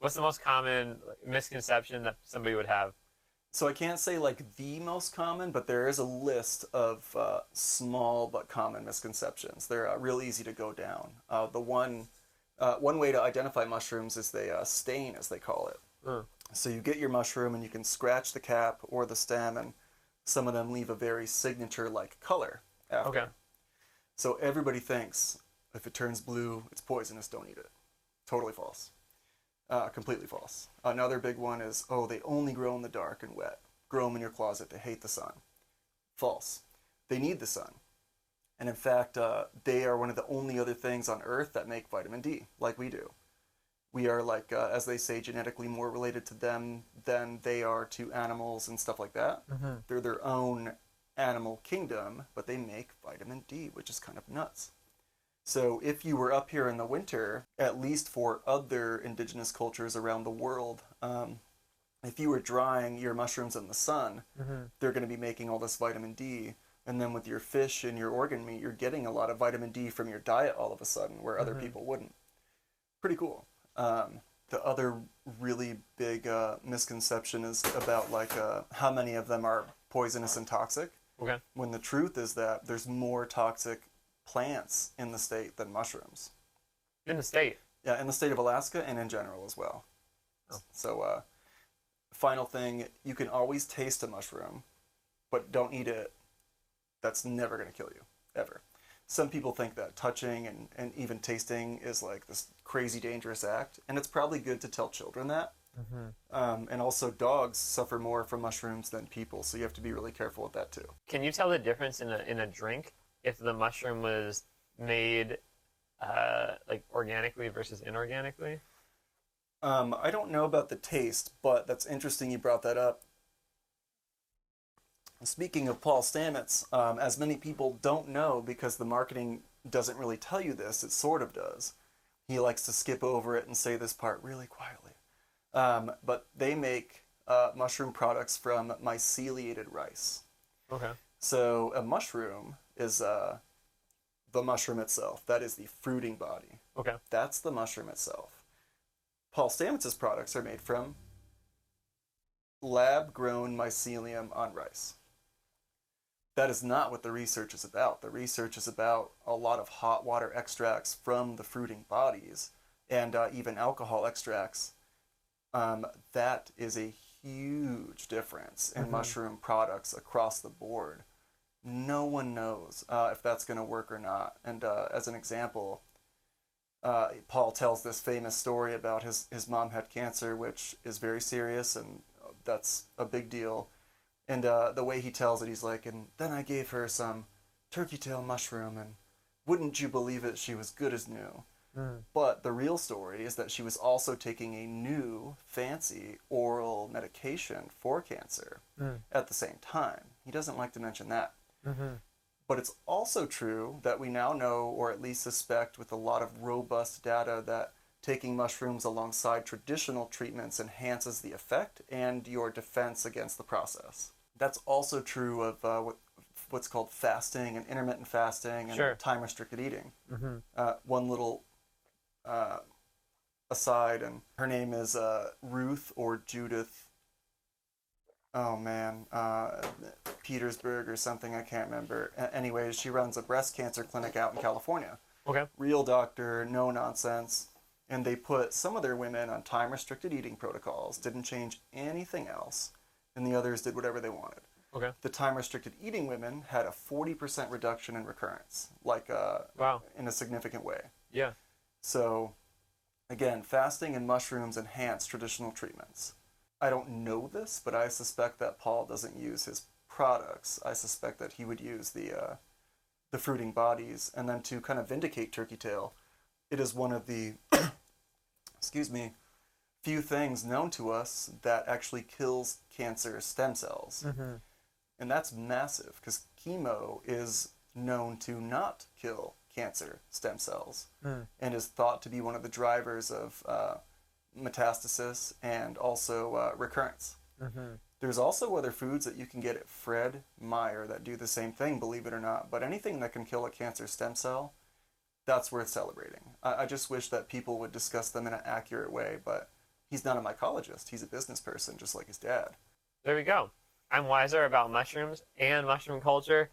What's the most common misconception that somebody would have? So I can't say like the most common, but there is a list of small but common misconceptions. They're real easy to go down. One way to identify mushrooms is they stain, as they call it. Mm. So you get your mushroom and you can scratch the cap or the stem, and some of them leave a very signature-like color after. Okay. So everybody thinks if it turns blue, it's poisonous. Don't eat it. Totally false. Completely false. Another big one is, oh, they only grow in the dark and wet. Grow them in your closet. They hate the sun. False. They need the sun. And in fact, they are one of the only other things on Earth that make vitamin D, like we do. We are like, as they say, genetically more related to them than they are to animals and stuff like that. Mm-hmm. They're their own animal kingdom, but they make vitamin D, which is kind of nuts. So if you were up here in the winter, at least for other indigenous cultures around the world, if you were drying your mushrooms in the sun, Mm-hmm. they're going to be making all this vitamin D. And then with your fish and your organ meat, you're getting a lot of vitamin D from your diet all of a sudden, where other Mm-hmm. people wouldn't. Pretty cool. The other really big misconception is about like how many of them are poisonous and toxic. Okay. When the truth is that there's more toxic plants in the state than mushrooms. In the state. Yeah, in the state of Alaska and in general as well. Oh. So, final thing, you can always taste a mushroom, but don't eat it. That's never going to kill you, ever. Some people think that touching and even tasting is like this crazy dangerous act, and it's probably good to tell children that. Mm-hmm. And also, dogs suffer more from mushrooms than people, so you have to be really careful with that too. Can you tell the difference in a drink if the mushroom was made like organically versus inorganically? I don't know about the taste, but that's interesting you brought that up. Speaking of Paul Stamets, as many people don't know because the marketing doesn't really tell you this, it sort of does. He likes to skip over it and say this part really quietly. But they make mushroom products from myceliated rice. Okay. So a mushroom is the mushroom itself. That is the fruiting body. Okay. That's the mushroom itself. Paul Stamets' products are made from lab-grown mycelium on rice. That is not what the research is about. The research is about a lot of hot water extracts from the fruiting bodies and even alcohol extracts. That is a huge difference in mushroom products across the board. No one knows if that's going to work or not. And as an example, Paul tells this famous story about his mom had cancer, which is very serious, and that's a big deal. And the way he tells it, he's like, and then I gave her some turkey tail mushroom, and wouldn't you believe it, she was good as new. Mm. But the real story is that she was also taking a new, fancy oral medication for cancer at the same time. He doesn't like to mention that. Mm-hmm. But it's also true that we now know, or at least suspect with a lot of robust data, that taking mushrooms alongside traditional treatments enhances the effect and your defense against the process. That's also true of what's called fasting and intermittent fasting and Sure. time-restricted eating. Mm-hmm. One little aside, and her name is Ruth or Judith. Oh man, Petersburg or something, I can't remember. Anyways, she runs a breast cancer clinic out in California. Okay. Real doctor, no nonsense. And they put some of their women on time-restricted eating protocols, didn't change anything else, and the others did whatever they wanted. Okay. The time-restricted eating women had a 40% reduction in recurrence, like Wow. in a significant way. Yeah. So, again, fasting and mushrooms enhance traditional treatments. I don't know this, but I suspect that Paul doesn't use his products. I suspect that he would use the fruiting bodies, and then to kind of vindicate turkey tail, it is one of the excuse me, few things known to us that actually kills cancer stem cells. Mm-hmm. And that's massive because chemo is known to not kill cancer stem cells and is thought to be one of the drivers of metastasis and also recurrence. Mm-hmm. There's also other foods that you can get at Fred Meyer that do the same thing, believe it or not. But anything that can kill a cancer stem cell, that's worth celebrating. I just wish that people would discuss them in an accurate way, but He's not a mycologist. He's a business person, just like his dad. There we go. I'm wiser about mushrooms and mushroom culture